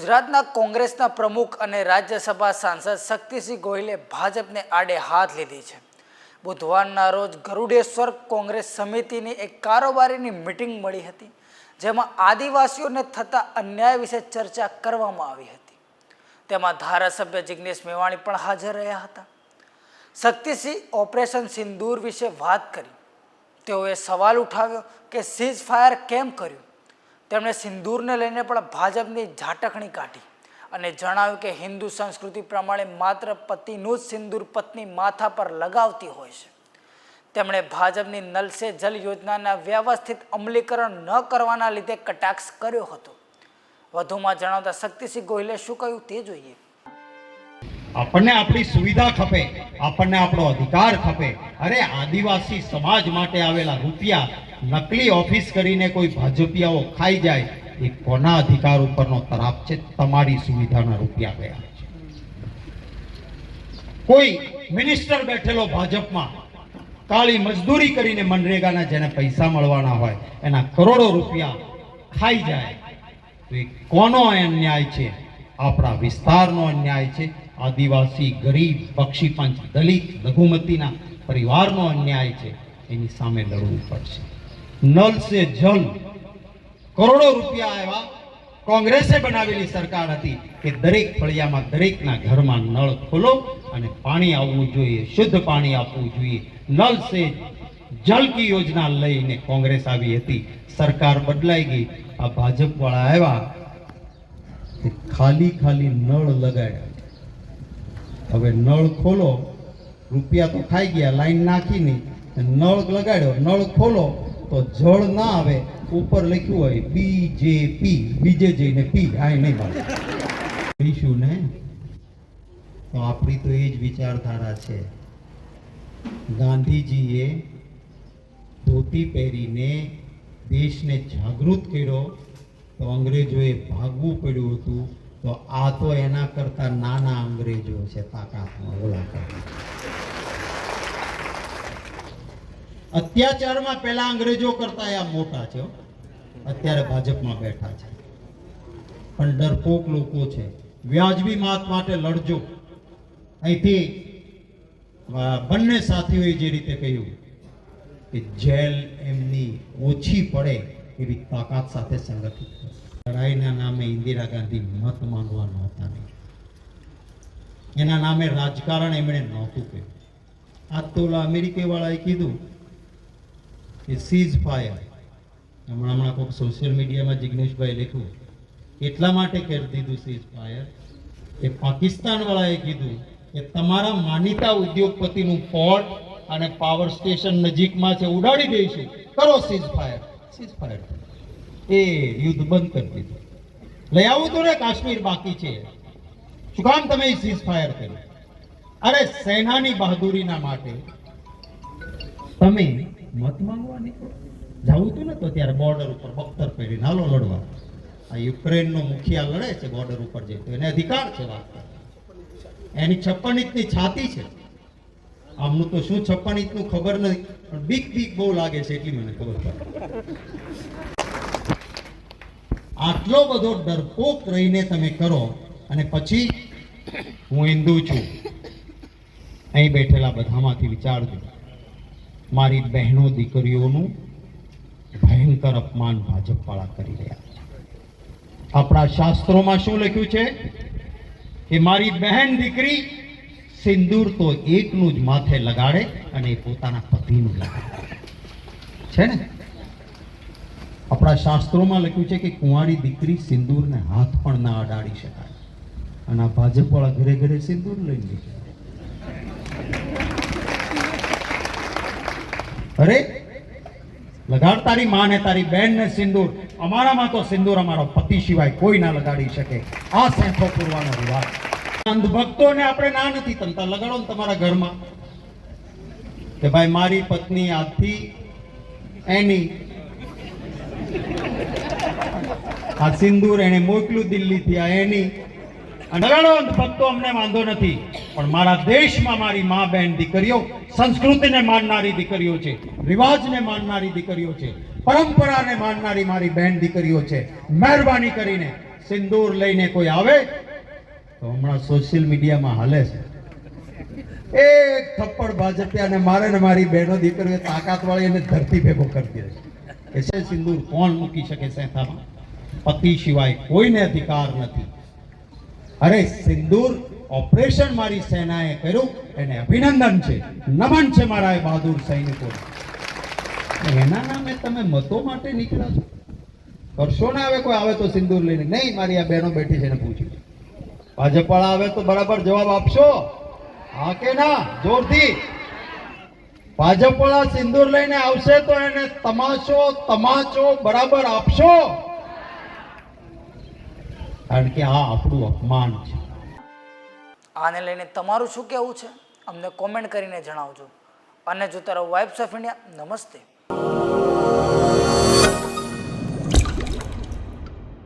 ગુજરાતના કોંગ્રેસના પ્રમુખ અને રાજ્યસભા સાંસદ શક્તિસિંહ ગોહિલે ભાજપને આડે હાથ લીધી છે। બુધવારના રોજ ગરુડેશ્વર કોંગ્રેસ સમિતિની એક કારોબારીની મીટિંગ મળી હતી, જેમાં આદિવાસીઓને થતા અન્યાય વિશે ચર્ચા કરવામાં આવી હતી। તેમાં ધારાસભ્ય જિગ્નેશ મેવાણી પણ હાજર રહ્યા હતા। શક્તિસિંહ ઓપરેશન સિંદૂર વિશે વાત કરી। તેઓએ સવાલ ઉઠાવ્યો કે સીઝ ફાયર કેમ કર્યું। તેમણે સિંદૂરને લઈને પણ ભાજપની ઝાટકણી કાઢી અને જણાવ્યું કે હિન્દુ સંસ્કૃતિ પ્રમાણે માત્ર પતિનું જ સિંદૂર પત્ની માથા પર લગાવતી હોય છે। તેમણે ભાજપની નલ સે જલ યોજનાના વ્યવસ્થિત અમલીકરણ ન કરવાના લીધે કટાક્ષ કર્યો હતો। વધુમાં જણાવતા શક્તિસિંહ ગોહિલે શું કહ્યું તે જોઈએ। આપણને આપણી સુવિધા ખપે, આપણને આપણો અધિકાર ખપે। અરે આદિવાસી સમાજ માટે આવેલા રૂપિયા નકલી ઓફિસ કરીને કોઈ ભાજપિયાઓ ખાઈ જાય, એ કોના અધિકાર ઉપરનો તરાપ છે? તમારી સુવિધાના રૂપિયા ગયા છે। કોઈ મિનિસ્ટર બેઠેલો ભાજપમાં કાળી મજદૂરી કરીને મનરેગાના જેને પૈસા મળવાના હોય એના કરોડો રૂપિયા ખાઈ જાય, તો એ કોનો અન્યાય છે? આપણા વિસ્તારનો અન્યાય છે। આદિવાસી, ગરીબ, બક્ષીપંચ, દલિત, લઘુમતીના પરિવારનો અન્યાય છે। એની સામે લડવું પડશે। નલ સે જલ કરોડો રૂપિયા આવ્યા। કોંગ્રેસે બનાવેલી સરકાર હતી કે દરેક ફળિયામાં દરેકના ઘરમાં નળ ખોલો અને પાણી આવવું જોઈએ, શુદ્ધ પાણી આપવું જોઈએ। નલ સે જલ કી યોજના લઈને કોંગ્રેસ આવી હતી। સરકાર બદલાઈ ગઈ, આ ભાજપ વાળા આવ્યા, ખાલી ખાલી નળ લગાડ્યા। હવે નળ ખોલો, રૂપિયા તો ખાઈ ગયા, લાઈન નાખીને નળ લગાડ્યો, નળ ખોલો તો જળ ના આવે, ઉપર લખ્યું હોય બીજેપી, બીજે જઈને પી, આ નહીં મળે કહીશું ને, તો આપણી તો એ જ વિચારધારા છે। ગાંધીજીએ ધોતી પહેરીને દેશને જાગૃત કર્યો તો અંગ્રેજોએ ભાગવું પડ્યું હતું, તો આ તો એના કરતા નાના અંગ્રેજો છે તાકાતમાં, ઓલા કરતા। અત્યાચારમાં પહેલા અંગ્રેજો કરતા આ મોટા છે, અત્યારે ભાજપમાં બેઠા છે, પણ ડરપોક લોકો છે। વ્યાજબી માત માટે લડજો। અહીંથી બંને સાથીઓએ જે રીતે કહ્યું કે જેલ એમની ઓછી પડે એવી તાકાત સાથે સંગઠિત કરો। લડાઈના નામે ઇન્દિરા ગાંધી મત માંગવા નહોતા નહીં, એના નામે રાજકારણ એમણે નહોતું કર્યું। આ તો અમેરિકા વાળાએ કીધું કે સીઝ ફાયર, હમણાં કોઈક સોશિયલ મીડિયામાં જિગ્નેશભાઈ લખ્યું એટલા માટે કરી દીધું સીઝ ફાયર કે પાકિસ્તાન વાળાએ કીધું કે તમારા માનીતા ઉદ્યોગપતિનું પોર્ટ અને પાવર સ્ટેશન નજીકમાં છે, ઉડાડી દઈશું, કરો સીઝ ફાયર। સીઝ ફાયર એ યુદ્ધ બંધ કરી દીધું। લઈ આવું તો ને કાશ્મીર બાકી છે, શું કામ તમે સીઝ ફાયર કર્યું? અરે સેનાની બહાદુરીના માટે તમે મત માંગવા નીકળો। જવું હતું ને તો ત્યારે બોર્ડર ઉપર બખ્તર પહેરીને હાલો લડવા। આ યુક્રેનનો મુખિયા લડે છે બોર્ડર ઉપર જઈ, તો એને અધિકાર છે વાત કરવાનો। એની 56 ઇંચની છાતી છે, આમનું તો શું 56 ઇંચનું ખબર નથી, પણ બીક બહુ લાગે છે એટલી મને ખબર પડે। આટલો બધો ડરપોક રહીને તમે કરો અને પછી હું હિન્દુ છું, અહીં બેઠેલા બધામાંથી વિચારજો, મારી બહેનો દીકરીઓનું ભયંકર અપમાન ભાજપ વાળા કરી રહ્યા છે। આપણા શાસ્ત્રોમાં શું લખ્યું છે કે મારી બહેન દીકરી સિંદૂર તો એકનું જ માથે લગાડે અને પોતાના પતિનું લગાડે છે ને। આપણા શાસ્ત્રોમાં લખ્યું છે કે કુંવારી દીકરી સિંદૂરને હાથ પણ ના અડાડી શકાય, અને આ ભાજપ વાળા ઘરે ઘરે સિંદૂર લઈને નીકળે। અરે લગાડ તારી માને, તારી બહેન ને સિંદૂર, અમારામાં તો સિંદૂર અમારો પતિ સિવાય કોઈ ના લગાડી શકે। આ સેંથો પૂરવાનો રિવાજ। અંધભક્તોને આપણે ના નથી, તમતા લગાડો ને તમારા ઘરમાં કે ભાઈ મારી પત્ની આજથી એની આ સિંદૂર એને મોકલ્યું દિલ્હીથી, આ એની લગાડો અંધભક્તો, અમને વાંધો નથી, પણ મારા દેશમાં મારી મા બહેન દીકરીઓ સંસ્કૃતિને માનનારી દીકરીઓ છે, રિવાજને માનનારી દીકરીઓ છે, પરંપરાને માનનારી મારી બહેન દીકરીઓ છે। મહેરબાની કરીને સિંદૂર લઈને કોઈ આવે તો હમણાં સોશિયલ મીડિયામાં હાલે છે, એક થપ્પડ ભાજપિયાને મારે ને મારી બહેનો દીકરીઓ તાકાત વાળી એને ધરતી ભેગો કરી દે છે. એ સિંદૂર કોણ મૂકી શકે સેથામાં? પતિ સિવાય કોઈને અધિકાર નથી. અરે સિંદૂર ઓપરેશન મારી સેનાએ કર્યું, એને અભિનંદન છે, નમન છે મારા એ બહાદુર સૈનિકો. એના નામે તમે મતો માટે નીકળ્યા છો? કરશો ને. હવે કોઈ આવે તો સિંદૂર લઈને, નહીં મારી આ બહેનો બેઠી છે એને પૂછ્યું. ભાજપવાળા આવે તો બરાબર જવાબ આપશો? હા કે ના? જોરથી. ભાજપવાળા સિંદૂર લઈને આવશે તો એને તમાચો બરાબર આપશો? કારણ કે આ આપણું અપમાન છે. આને લઈને તમારું શું કહેવું છે અમને કોમેન્ટ કરીને જણાવજો. અને જોતા રહો વાઇબ્સ ઓફ ઇન્ડિયા. નમસ્તે.